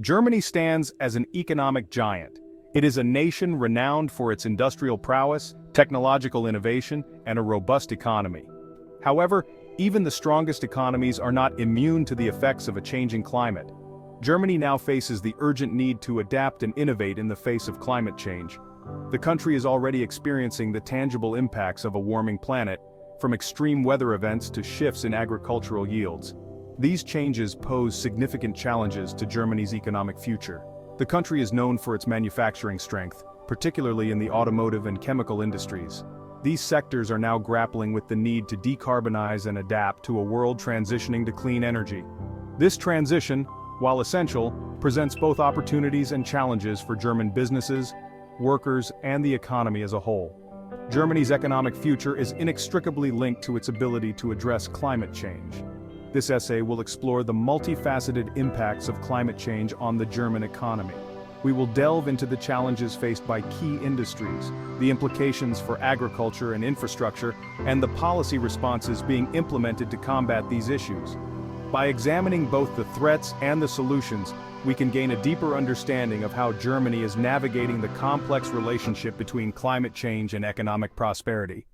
Germany stands as an economic giant. It is a nation renowned for its industrial prowess, technological innovation, and a robust economy. However, even the strongest economies are not immune to the effects of a changing climate. Germany now faces the urgent need to adapt and innovate in the face of climate change. The country is already experiencing the tangible impacts of a warming planet, from extreme weather events to shifts in agricultural yields. These changes pose significant challenges to Germany's economic future. The country is known for its manufacturing strength, particularly in the automotive and chemical industries. These sectors are now grappling with the need to decarbonize and adapt to a world transitioning to clean energy. This transition, while essential, presents both opportunities and challenges for German businesses, workers, and the economy as a whole. Germany's economic future is inextricably linked to its ability to address climate change. This essay will explore the multifaceted impacts of climate change on the German economy. We will delve into the challenges faced by key industries, the implications for agriculture and infrastructure, and the policy responses being implemented to combat these issues. By examining both the threats and the solutions, we can gain a deeper understanding of how Germany is navigating the complex relationship between climate change and economic prosperity.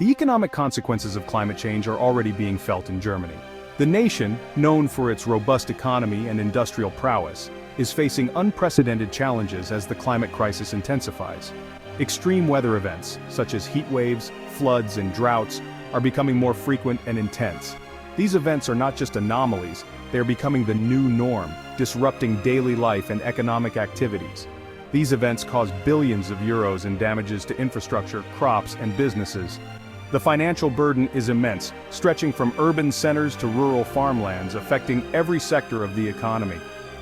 The economic consequences of climate change are already being felt in Germany. The nation, known for its robust economy and industrial prowess, is facing unprecedented challenges as the climate crisis intensifies. Extreme weather events, such as heat waves, floods, and droughts, are becoming more frequent and intense. These events are not just anomalies, they are becoming the new norm, disrupting daily life and economic activities. These events cause billions of euros in damages to infrastructure, crops, and businesses. The financial burden is immense, stretching from urban centers to rural farmlands, affecting every sector of the economy.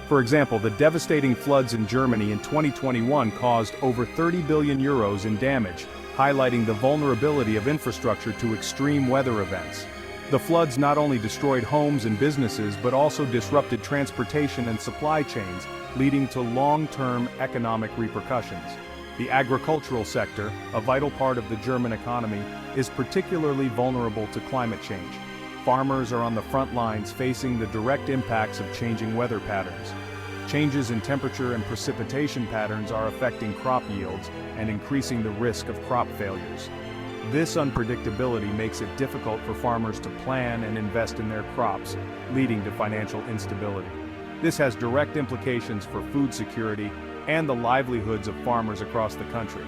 For example, the devastating floods in Germany in 2021 caused over 30 billion euros in damage, highlighting the vulnerability of infrastructure to extreme weather events. The floods not only destroyed homes and businesses but also disrupted transportation and supply chains, leading to long-term economic repercussions. The agricultural sector, a vital part of the German economy, is particularly vulnerable to climate change. Farmers are on the front lines facing the direct impacts of changing weather patterns. Changes in temperature and precipitation patterns are affecting crop yields and increasing the risk of crop failures. This unpredictability makes it difficult for farmers to plan and invest in their crops, leading to financial instability. This has direct implications for food security and the livelihoods of farmers across the country.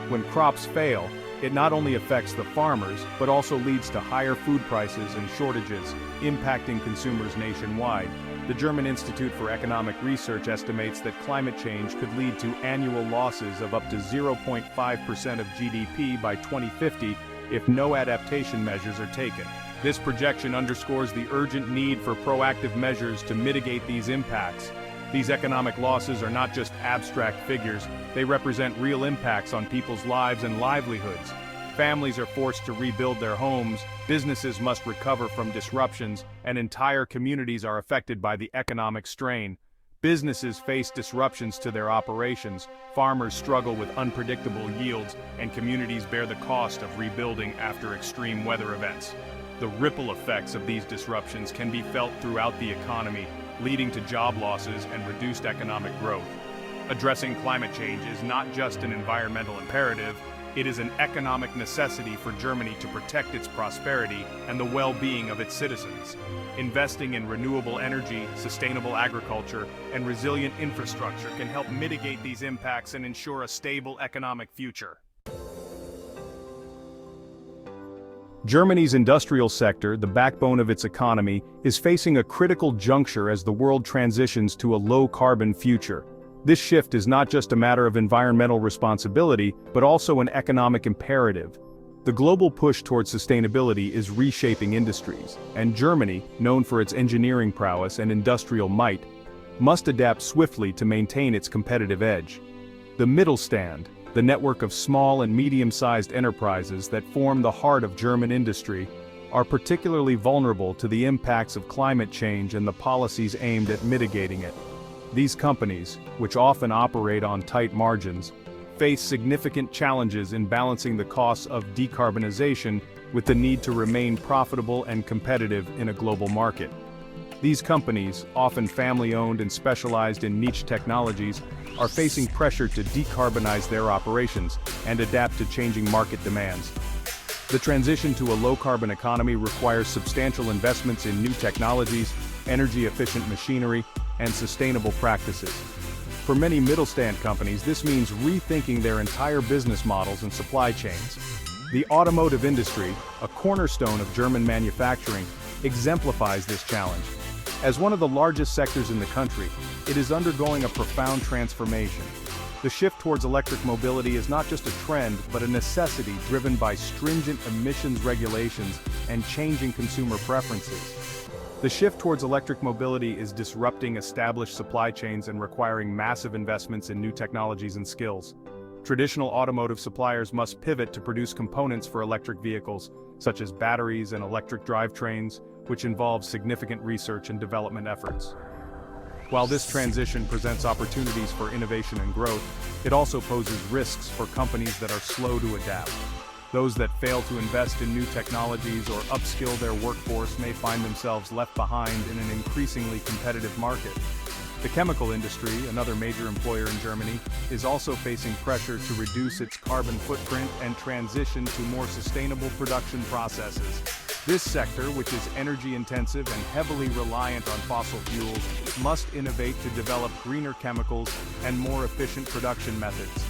When crops fail, it not only affects the farmers, but also leads to higher food prices and shortages, impacting consumers nationwide. The German Institute for Economic Research estimates that climate change could lead to annual losses of up to 0.5% of GDP by 2050 if no adaptation measures are taken. This projection underscores the urgent need for proactive measures to mitigate these impacts. These economic losses are not just abstract figures, they represent real impacts on people's lives and livelihoods. Families are forced to rebuild their homes, businesses must recover from disruptions, and entire communities are affected by the economic strain. Businesses face disruptions to their operations, farmers struggle with unpredictable yields, and communities bear the cost of rebuilding after extreme weather events. The ripple effects of these disruptions can be felt throughout the economy, leading to job losses and reduced economic growth. Addressing climate change is not just an environmental imperative, it is an economic necessity for Germany to protect its prosperity and the well-being of its citizens. Investing in renewable energy, sustainable agriculture, and resilient infrastructure can help mitigate these impacts and ensure a stable economic future. Germany's industrial sector, the backbone of its economy, is facing a critical juncture as the world transitions to a low-carbon future. This shift is not just a matter of environmental responsibility, but also an economic imperative. The global push towards sustainability is reshaping industries, and Germany, known for its engineering prowess and industrial might, must adapt swiftly to maintain its competitive edge. The Mittelstand, the network of small and medium-sized enterprises that form the heart of German industry, are particularly vulnerable to the impacts of climate change and the policies aimed at mitigating it. These companies, which often operate on tight margins, face significant challenges in balancing the costs of decarbonization with the need to remain profitable and competitive in a global market. These companies, often family-owned and specialized in niche technologies, are facing pressure to decarbonize their operations and adapt to changing market demands. The transition to a low-carbon economy requires substantial investments in new technologies, energy-efficient machinery, and sustainable practices. For many Mittelstand companies, this means rethinking their entire business models and supply chains. The automotive industry, a cornerstone of German manufacturing, exemplifies this challenge. As one of the largest sectors in the country, it is undergoing a profound transformation. The shift towards electric mobility is not just a trend, but a necessity driven by stringent emissions regulations and changing consumer preferences. The shift towards electric mobility is disrupting established supply chains and requiring massive investments in new technologies and skills. Traditional automotive suppliers must pivot to produce components for electric vehicles, such as batteries and electric drivetrains, which involves significant research and development efforts. While this transition presents opportunities for innovation and growth, it also poses risks for companies that are slow to adapt. Those that fail to invest in new technologies or upskill their workforce may find themselves left behind in an increasingly competitive market. The chemical industry, another major employer in Germany, is also facing pressure to reduce its carbon footprint and transition to more sustainable production processes. This sector, which is energy-intensive and heavily reliant on fossil fuels, must innovate to develop greener chemicals and more efficient production methods.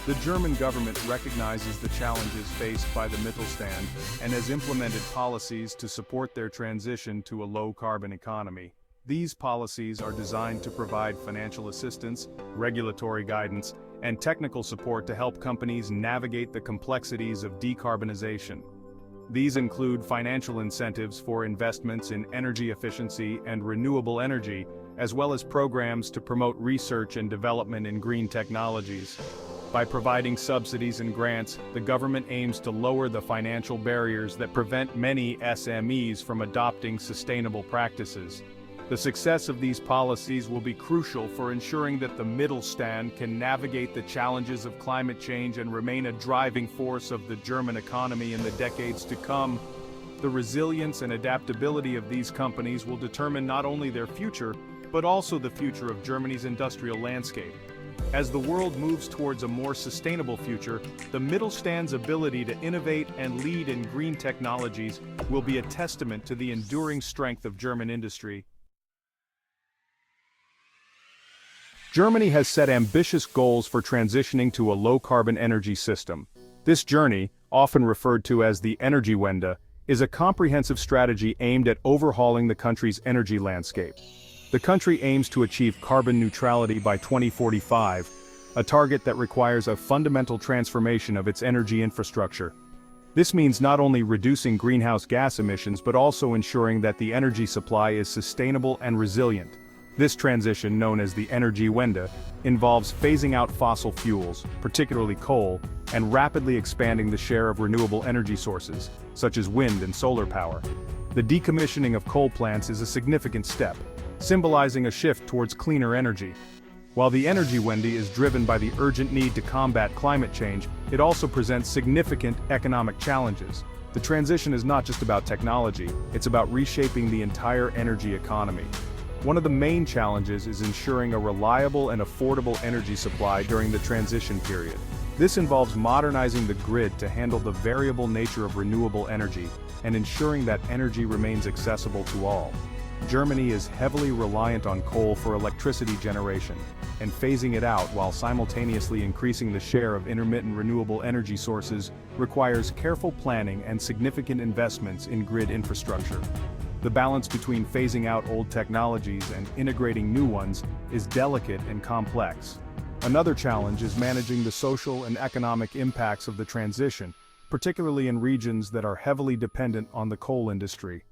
The German government recognizes the challenges faced by the Mittelstand and has implemented policies to support their transition to a low-carbon economy. These policies are designed to provide financial assistance, regulatory guidance, and technical support to help companies navigate the complexities of decarbonization. These include financial incentives for investments in energy efficiency and renewable energy, as well as programs to promote research and development in green technologies. By providing subsidies and grants, the government aims to lower the financial barriers that prevent many SMEs from adopting sustainable practices. The success of these policies will be crucial for ensuring that the Mittelstand can navigate the challenges of climate change and remain a driving force of the German economy in the decades to come. The resilience and adaptability of these companies will determine not only their future, but also the future of Germany's industrial landscape. As the world moves towards a more sustainable future, the Mittelstand's ability to innovate and lead in green technologies will be a testament to the enduring strength of German industry. Germany has set ambitious goals for transitioning to a low-carbon energy system. This journey, often referred to as the Energiewende, is a comprehensive strategy aimed at overhauling the country's energy landscape. The country aims to achieve carbon neutrality by 2045, a target that requires a fundamental transformation of its energy infrastructure. This means not only reducing greenhouse gas emissions but also ensuring that the energy supply is sustainable and resilient. This transition, known as the Energiewende, involves phasing out fossil fuels, particularly coal, and rapidly expanding the share of renewable energy sources, such as wind and solar power. The decommissioning of coal plants is a significant step, symbolizing a shift towards cleaner energy. While the Energiewende is driven by the urgent need to combat climate change, it also presents significant economic challenges. The transition is not just about technology, it's about reshaping the entire energy economy. One of the main challenges is ensuring a reliable and affordable energy supply during the transition period. This involves modernizing the grid to handle the variable nature of renewable energy and ensuring that energy remains accessible to all. Germany is heavily reliant on coal for electricity generation, and phasing it out while simultaneously increasing the share of intermittent renewable energy sources requires careful planning and significant investments in grid infrastructure. The balance between phasing out old technologies and integrating new ones is delicate and complex. Another challenge is managing the social and economic impacts of the transition, particularly in regions that are heavily dependent on the coal industry.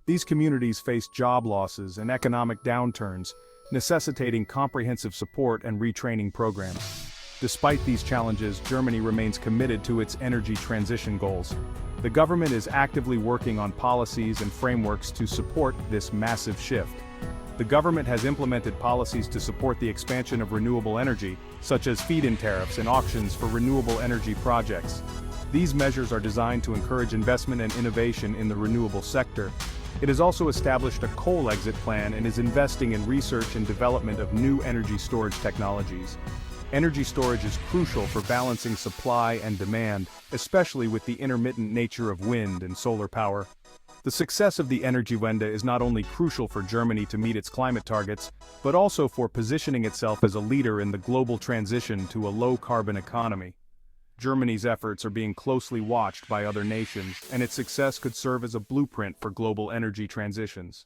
These communities face job losses and economic downturns, necessitating comprehensive support and retraining programs. Despite these challenges, Germany remains committed to its energy transition goals. The government is actively working on policies and frameworks to support this massive shift. The government has implemented policies to support the expansion of renewable energy, such as feed-in tariffs and auctions for renewable energy projects. These measures are designed to encourage investment and innovation in the renewable sector, It has also established a coal exit plan and is investing in research and development of new energy storage technologies. Energy storage is crucial for balancing supply and demand, especially with the intermittent nature of wind and solar power. The success of the Energiewende is not only crucial for Germany to meet its climate targets, but also for positioning itself as a leader in the global transition to a low-carbon economy. Germany's efforts are being closely watched by other nations, and its success could serve as a blueprint for global energy transitions.